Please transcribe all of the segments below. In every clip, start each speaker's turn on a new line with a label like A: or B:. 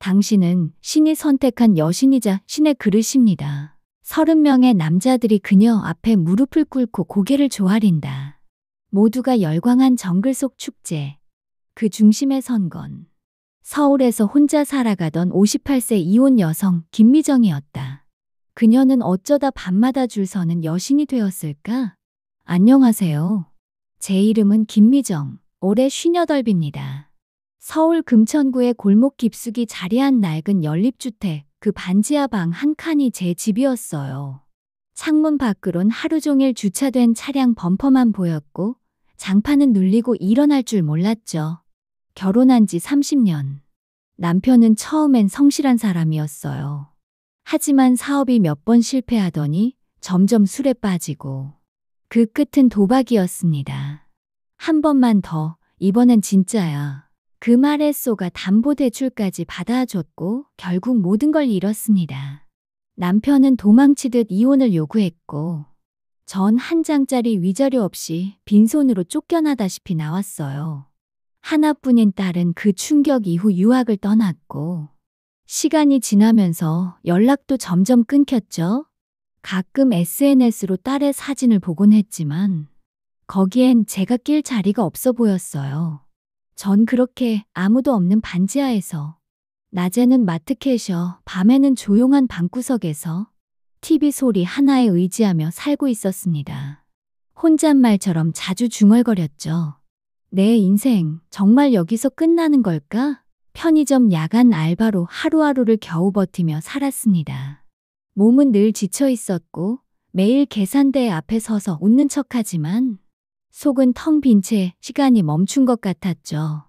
A: 당신은 신이 선택한 여신이자 신의 그릇입니다. 30명의 남자들이 그녀 앞에 무릎을 꿇고 고개를 조아린다. 모두가 열광한 정글 속 축제. 그 중심에 선 건 서울에서 혼자 살아가던 58세 이혼 여성 김미정이었다. 그녀는 어쩌다 밤마다 줄 서는 여신이 되었을까? 안녕하세요. 제 이름은 김미정. 올해 58입니다. 서울 금천구의 골목 깊숙이 자리한 낡은 연립주택, 그 반지하 방 한 칸이 제 집이었어요. 창문 밖으론 하루 종일 주차된 차량 범퍼만 보였고 장판은 눌리고 일어날 줄 몰랐죠. 결혼한 지 30년. 남편은 처음엔 성실한 사람이었어요. 하지만 사업이 몇 번 실패하더니 점점 술에 빠지고 그 끝은 도박이었습니다. 한 번만 더, 이번엔 진짜야. 그 말에 쏘가 담보대출까지 받아줬고 결국 모든 걸 잃었습니다. 남편은 도망치듯 이혼을 요구했고 전 한 장짜리 위자료 없이 빈손으로 쫓겨나다시피 나왔어요. 하나뿐인 딸은 그 충격 이후 유학을 떠났고 시간이 지나면서 연락도 점점 끊겼죠. 가끔 SNS로 딸의 사진을 보곤 했지만 거기엔 제가 낄 자리가 없어 보였어요. 전 그렇게 아무도 없는 반지하에서 낮에는 마트캐셔, 밤에는 조용한 방구석에서 TV 소리 하나에 의지하며 살고 있었습니다. 혼잣말처럼 자주 중얼거렸죠. 내 인생 정말 여기서 끝나는 걸까? 편의점 야간 알바로 하루하루를 겨우 버티며 살았습니다. 몸은 늘 지쳐 있었고 매일 계산대 앞에 서서 웃는 척하지만 속은 텅 빈 채 시간이 멈춘 것 같았죠.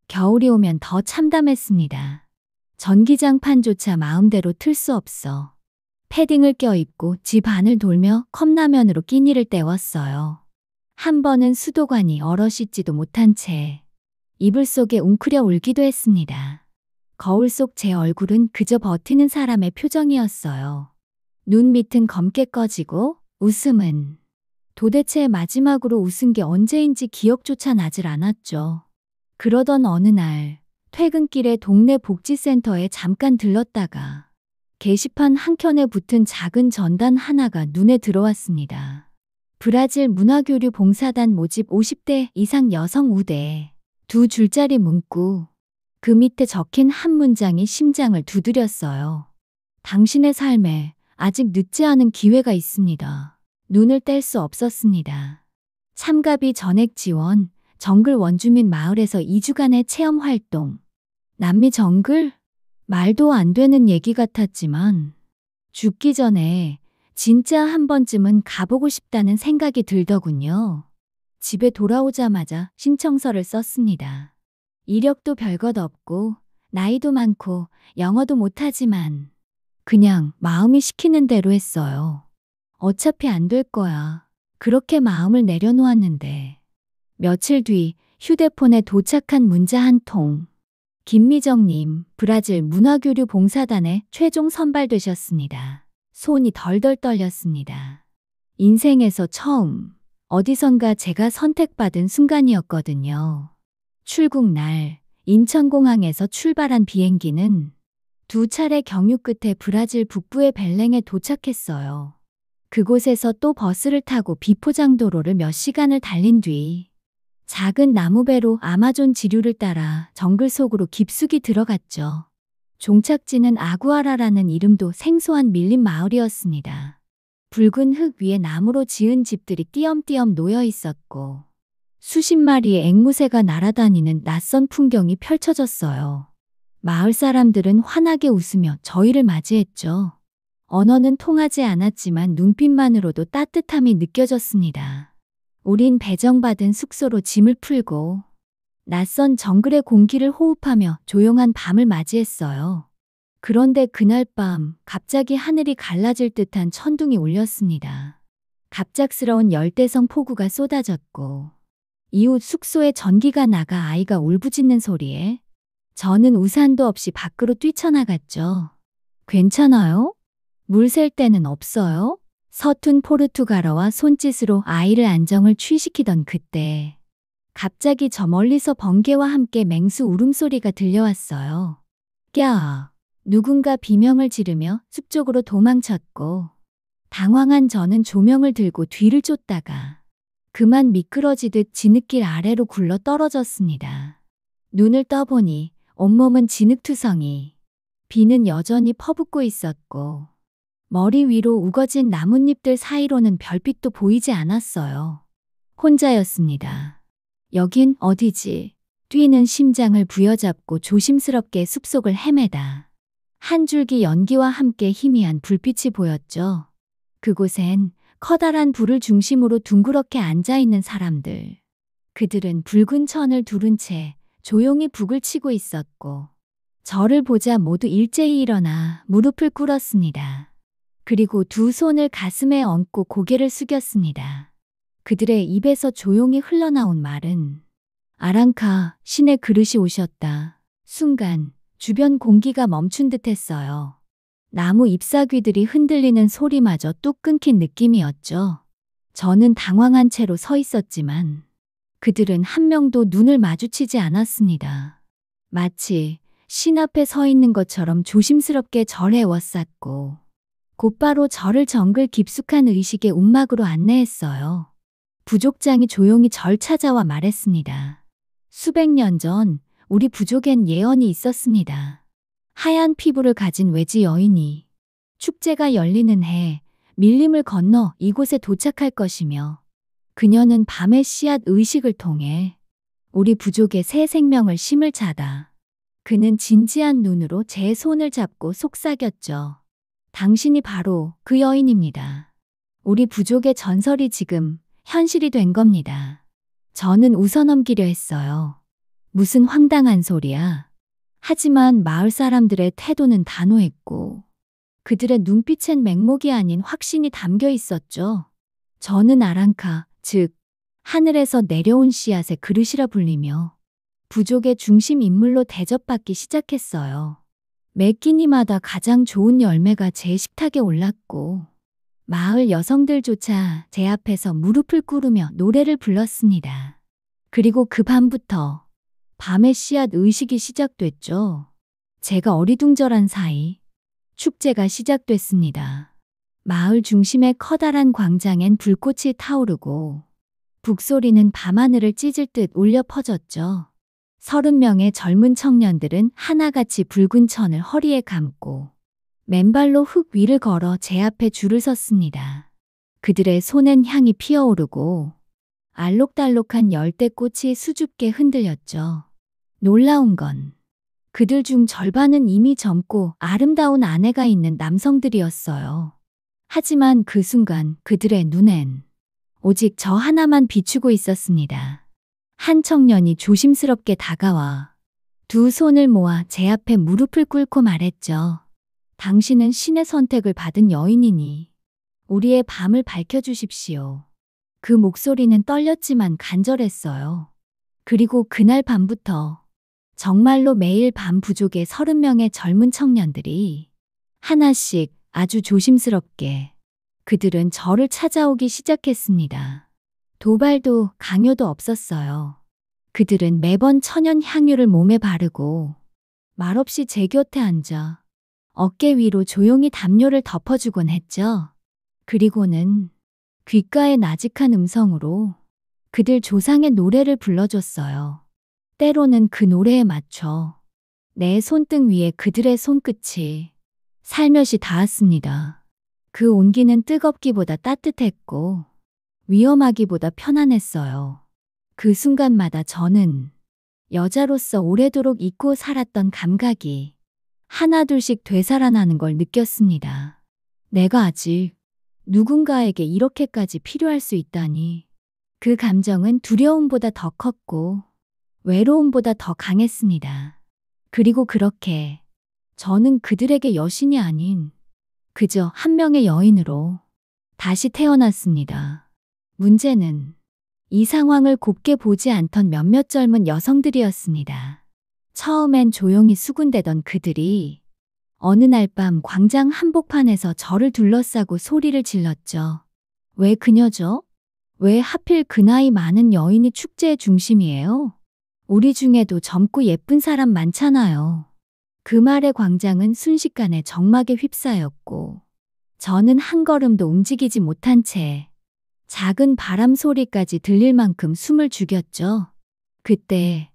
A: 겨울이 오면 더 참담했습니다. 전기장판조차 마음대로 틀 수 없어 패딩을 껴입고 집 안을 돌며 컵라면으로 끼니를 때웠어요. 한 번은 수도관이 얼어 씻지도 못한 채 이불 속에 웅크려 울기도 했습니다. 거울 속 제 얼굴은 그저 버티는 사람의 표정이었어요. 눈 밑은 검게 꺼지고 웃음은 도대체 마지막으로 웃은 게 언제인지 기억조차 나질 않았죠. 그러던 어느 날 퇴근길에 동네 복지센터에 잠깐 들렀다가 게시판 한켠에 붙은 작은 전단 하나가 눈에 들어왔습니다. 브라질 문화교류 봉사단 모집 50대 이상 여성 우대. 두 줄짜리 문구. 그 밑에 적힌 한 문장이 심장을 두드렸어요. 당신의 삶에 아직 늦지 않은 기회가 있습니다. 눈을 뗄 수 없었습니다. 참가비 전액 지원, 정글 원주민 마을에서 2주간의 체험 활동. 남미 정글? 말도 안 되는 얘기 같았지만 죽기 전에 진짜 한 번쯤은 가보고 싶다는 생각이 들더군요. 집에 돌아오자마자 신청서를 썼습니다. 이력도 별것 없고 나이도 많고 영어도 못하지만 그냥 마음이 시키는 대로 했어요. 어차피 안 될 거야. 그렇게 마음을 내려놓았는데 며칠 뒤 휴대폰에 도착한 문자 한 통. 김미정님, 브라질 문화교류 봉사단에 최종 선발되셨습니다. 손이 덜덜 떨렸습니다. 인생에서 처음 어디선가 제가 선택받은 순간이었거든요. 출국 날 인천공항에서 출발한 비행기는 두 차례 경유 끝에 브라질 북부의 벨랭에 도착했어요. 그곳에서 또 버스를 타고 비포장도로를 몇 시간을 달린 뒤 작은 나무배로 아마존 지류를 따라 정글 속으로 깊숙이 들어갔죠. 종착지는 아구아라라는 이름도 생소한 밀림 마을이었습니다. 붉은 흙 위에 나무로 지은 집들이 띄엄띄엄 놓여 있었고 수십 마리의 앵무새가 날아다니는 낯선 풍경이 펼쳐졌어요. 마을 사람들은 환하게 웃으며 저희를 맞이했죠. 언어는 통하지 않았지만 눈빛만으로도 따뜻함이 느껴졌습니다. 우린 배정받은 숙소로 짐을 풀고 낯선 정글의 공기를 호흡하며 조용한 밤을 맞이했어요. 그런데 그날 밤 갑자기 하늘이 갈라질 듯한 천둥이 울렸습니다. 갑작스러운 열대성 폭우가 쏟아졌고 이웃 숙소에 전기가 나가 아이가 울부짖는 소리에 저는 우산도 없이 밖으로 뛰쳐나갔죠. 괜찮아요? 물 셀 데는 없어요? 서툰 포르투갈어와 손짓으로 아이를 안정을 취시키던 그때 갑자기 저 멀리서 번개와 함께 맹수 울음소리가 들려왔어요. 꺄! 누군가 비명을 지르며 숲 쪽으로 도망쳤고, 당황한 저는 조명을 들고 뒤를 쫓다가 그만 미끄러지듯 진흙길 아래로 굴러 떨어졌습니다. 눈을 떠보니 온몸은 진흙투성이, 비는 여전히 퍼붓고 있었고, 머리 위로 우거진 나뭇잎들 사이로는 별빛도 보이지 않았어요. 혼자였습니다. 여긴 어디지? 뛰는 심장을 부여잡고 조심스럽게 숲속을 헤매다 한 줄기 연기와 함께 희미한 불빛이 보였죠. 그곳엔 커다란 불을 중심으로 둥그렇게 앉아있는 사람들. 그들은 붉은 천을 두른 채 조용히 북을 치고 있었고, 저를 보자 모두 일제히 일어나 무릎을 꿇었습니다. 그리고 두 손을 가슴에 얹고 고개를 숙였습니다. 그들의 입에서 조용히 흘러나온 말은 아랑카, 신의 그릇이 오셨다. 순간 주변 공기가 멈춘 듯 했어요. 나무 잎사귀들이 흔들리는 소리마저 뚝 끊긴 느낌이었죠. 저는 당황한 채로 서 있었지만 그들은 한 명도 눈을 마주치지 않았습니다. 마치 신 앞에 서 있는 것처럼 조심스럽게 절 에워쌌고, 곧바로 저를 정글 깊숙한 의식의 움막으로 안내했어요. 부족장이 조용히 절 찾아와 말했습니다. 수백 년 전 우리 부족엔 예언이 있었습니다. 하얀 피부를 가진 외지 여인이 축제가 열리는 해 밀림을 건너 이곳에 도착할 것이며, 그녀는 밤의 씨앗 의식을 통해 우리 부족의 새 생명을 심을 자다. 그는 진지한 눈으로 제 손을 잡고 속삭였죠. 당신이 바로 그 여인입니다. 우리 부족의 전설이 지금 현실이 된 겁니다. 저는 웃어넘기려 했어요. 무슨 황당한 소리야. 하지만 마을 사람들의 태도는 단호했고, 그들의 눈빛엔 맹목이 아닌 확신이 담겨 있었죠. 저는 아랑카, 즉 하늘에서 내려온 씨앗의 그릇이라 불리며 부족의 중심 인물로 대접받기 시작했어요. 매 끼니마다 가장 좋은 열매가 제 식탁에 올랐고, 마을 여성들조차 제 앞에서 무릎을 꿇으며 노래를 불렀습니다. 그리고 그 밤부터 밤의 씨앗 의식이 시작됐죠. 제가 어리둥절한 사이 축제가 시작됐습니다. 마을 중심의 커다란 광장엔 불꽃이 타오르고, 북소리는 밤하늘을 찢을 듯 울려 퍼졌죠. 30명의 젊은 청년들은 하나같이 붉은 천을 허리에 감고 맨발로 흙 위를 걸어 제 앞에 줄을 섰습니다. 그들의 손엔 향이 피어오르고 알록달록한 열대꽃이 수줍게 흔들렸죠. 놀라운 건 그들 중 절반은 이미 젊고 아름다운 아내가 있는 남성들이었어요. 하지만 그 순간 그들의 눈엔 오직 저 하나만 비추고 있었습니다. 한 청년이 조심스럽게 다가와 두 손을 모아 제 앞에 무릎을 꿇고 말했죠. 당신은 신의 선택을 받은 여인이니 우리의 밤을 밝혀주십시오. 그 목소리는 떨렸지만 간절했어요. 그리고 그날 밤부터 정말로 매일 밤 부족의 30명의 젊은 청년들이 하나씩 아주 조심스럽게 그들은 저를 찾아오기 시작했습니다. 도발도 강요도 없었어요. 그들은 매번 천연 향유를 몸에 바르고 말없이 제 곁에 앉아 어깨 위로 조용히 담요를 덮어주곤 했죠. 그리고는 귓가에 나직한 음성으로 그들 조상의 노래를 불러줬어요. 때로는 그 노래에 맞춰 내 손등 위에 그들의 손끝이 살며시 닿았습니다. 그 온기는 뜨겁기보다 따뜻했고 위험하기보다 편안했어요. 그 순간마다 저는 여자로서 오래도록 잊고 살았던 감각이 하나둘씩 되살아나는 걸 느꼈습니다. 내가 아직 누군가에게 이렇게까지 필요할 수 있다니. 그 감정은 두려움보다 더 컸고 외로움보다 더 강했습니다. 그리고 그렇게 저는 그들에게 여신이 아닌 그저 한 명의 여인으로 다시 태어났습니다. 문제는 이 상황을 곱게 보지 않던 몇몇 젊은 여성들이었습니다. 처음엔 조용히 수군대던 그들이 어느 날 밤 광장 한복판에서 저를 둘러싸고 소리를 질렀죠. 왜 그녀죠? 왜 하필 그 나이 많은 여인이 축제의 중심이에요? 우리 중에도 젊고 예쁜 사람 많잖아요. 그 말에 광장은 순식간에 적막에 휩싸였고 저는 한 걸음도 움직이지 못한 채 작은 바람 소리까지 들릴 만큼 숨을 죽였죠. 그때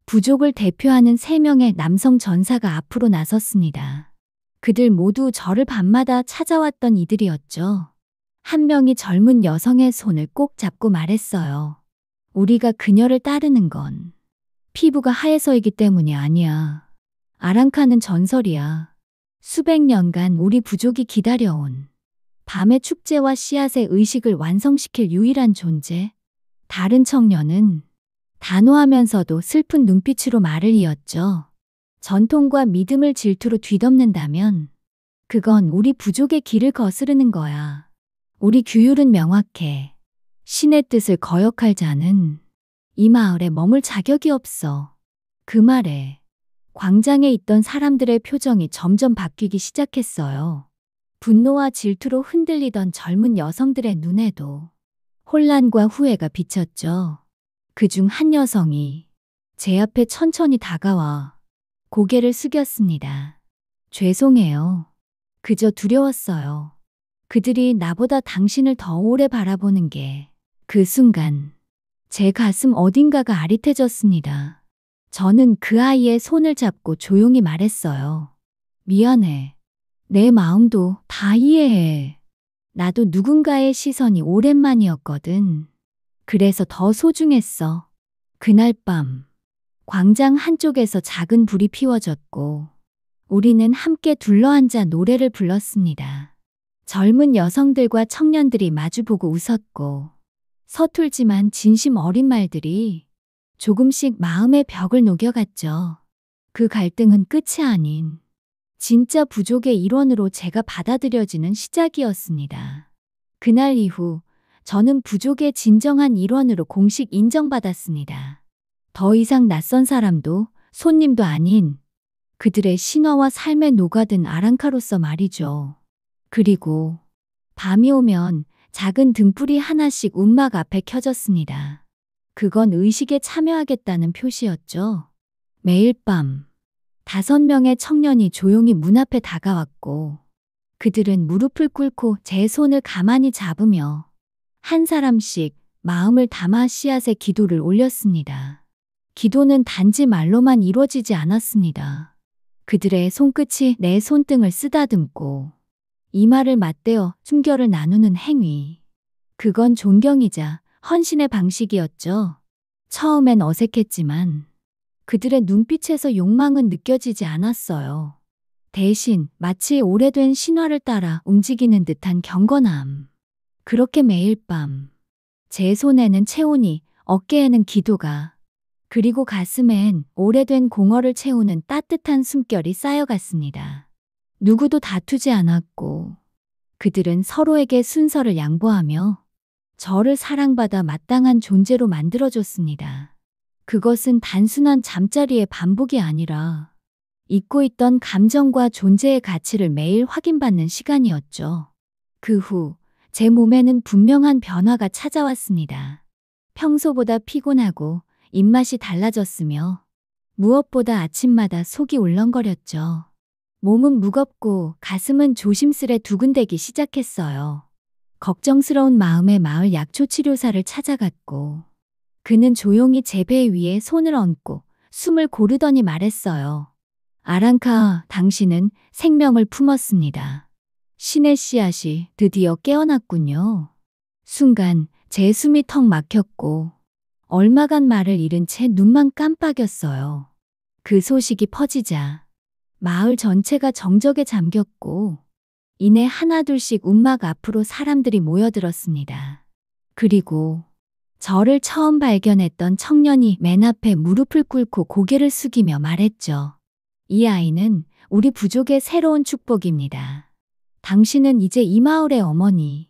A: 부족을 대표하는 3명의 남성 전사가 앞으로 나섰습니다. 그들 모두 저를 밤마다 찾아왔던 이들이었죠. 한 명이 젊은 여성의 손을 꼭 잡고 말했어요. 우리가 그녀를 따르는 건 피부가 하얘서이기 때문이 아니야. 아랑카는 전설이야. 수백 년간 우리 부족이 기다려온 밤의 축제와 씨앗의 의식을 완성시킬 유일한 존재. 다른 청년은 단호하면서도 슬픈 눈빛으로 말을 이었죠. 전통과 믿음을 질투로 뒤덮는다면 그건 우리 부족의 길을 거스르는 거야. 우리 규율은 명확해. 신의 뜻을 거역할 자는 이 마을에 머물 자격이 없어. 그 말에 광장에 있던 사람들의 표정이 점점 바뀌기 시작했어요. 분노와 질투로 흔들리던 젊은 여성들의 눈에도 혼란과 후회가 비쳤죠. 그중 한 여성이 제 앞에 천천히 다가와 고개를 숙였습니다. 죄송해요. 그저 두려웠어요. 그들이 나보다 당신을 더 오래 바라보는 게 그 순간 제 가슴 어딘가가 아릿해졌습니다. 저는 그 아이의 손을 잡고 조용히 말했어요. 미안해. 내 마음도 다 이해해. 나도 누군가의 시선이 오랜만이었거든. 그래서 더 소중했어. 그날 밤 광장 한쪽에서 작은 불이 피워졌고 우리는 함께 둘러앉아 노래를 불렀습니다. 젊은 여성들과 청년들이 마주보고 웃었고 서툴지만 진심 어린 말들이 조금씩 마음의 벽을 녹여갔죠. 그 갈등은 끝이 아닌 진짜 부족의 일원으로 제가 받아들여지는 시작이었습니다. 그날 이후 저는 부족의 진정한 일원으로 공식 인정받았습니다. 더 이상 낯선 사람도 손님도 아닌 그들의 신화와 삶에 녹아든 아랑카로서 말이죠. 그리고 밤이 오면 작은 등불이 하나씩 움막 앞에 켜졌습니다. 그건 의식에 참여하겠다는 표시였죠. 매일 밤 5명의 청년이 조용히 문 앞에 다가왔고 그들은 무릎을 꿇고 제 손을 가만히 잡으며 한 사람씩 마음을 담아 씨앗의 기도를 올렸습니다. 기도는 단지 말로만 이루어지지 않았습니다. 그들의 손끝이 내 손등을 쓰다듬고 이마를 맞대어 순결을 나누는 행위. 그건 존경이자 헌신의 방식이었죠. 처음엔 어색했지만 그들의 눈빛에서 욕망은 느껴지지 않았어요. 대신 마치 오래된 신화를 따라 움직이는 듯한 경건함. 그렇게 매일 밤 제 손에는 체온이, 어깨에는 기도가, 그리고 가슴엔 오래된 공허를 채우는 따뜻한 숨결이 쌓여갔습니다. 누구도 다투지 않았고 그들은 서로에게 순서를 양보하며 저를 사랑받아 마땅한 존재로 만들어줬습니다. 그것은 단순한 잠자리의 반복이 아니라 잊고 있던 감정과 존재의 가치를 매일 확인받는 시간이었죠. 그 후 제 몸에는 분명한 변화가 찾아왔습니다. 평소보다 피곤하고 입맛이 달라졌으며 무엇보다 아침마다 속이 울렁거렸죠. 몸은 무겁고 가슴은 조심스레 두근대기 시작했어요. 걱정스러운 마음에 마을 약초치료사를 찾아갔고 그는 조용히 제 배 위에 손을 얹고 숨을 고르더니 말했어요. 아랑카, 당신은 생명을 품었습니다. 신의 씨앗이 드디어 깨어났군요. 순간 제 숨이 턱 막혔고 얼마간 말을 잃은 채 눈만 깜빡였어요. 그 소식이 퍼지자 마을 전체가 정적에 잠겼고 이내 하나둘씩 움막 앞으로 사람들이 모여들었습니다. 그리고 저를 처음 발견했던 청년이 맨 앞에 무릎을 꿇고 고개를 숙이며 말했죠. 이 아이는 우리 부족의 새로운 축복입니다. 당신은 이제 이 마을의 어머니,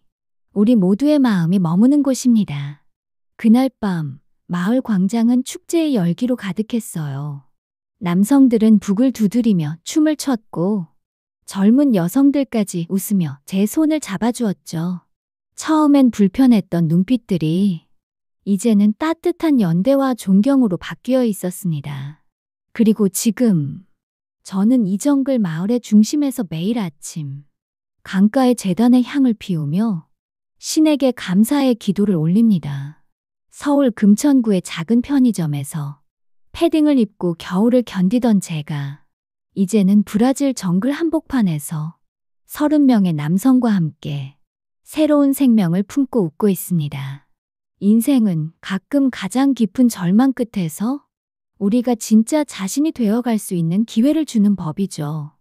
A: 우리 모두의 마음이 머무는 곳입니다. 그날 밤 마을 광장은 축제의 열기로 가득했어요. 남성들은 북을 두드리며 춤을 췄고 젊은 여성들까지 웃으며 제 손을 잡아주었죠. 처음엔 불편했던 눈빛들이 이제는 따뜻한 연대와 존경으로 바뀌어 있었습니다. 그리고 지금 저는 이 정글 마을의 중심에서 매일 아침 강가의 제단의 향을 피우며 신에게 감사의 기도를 올립니다. 서울 금천구의 작은 편의점에서 패딩을 입고 겨울을 견디던 제가 이제는 브라질 정글 한복판에서 30명의 남성과 함께 새로운 생명을 품고 웃고 있습니다. 인생은 가끔 가장 깊은 절망 끝에서 우리가 진짜 자신이 되어갈 수 있는 기회를 주는 법이죠.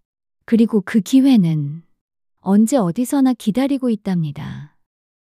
A: 그리고 그 기회는 언제 어디서나 기다리고 있답니다.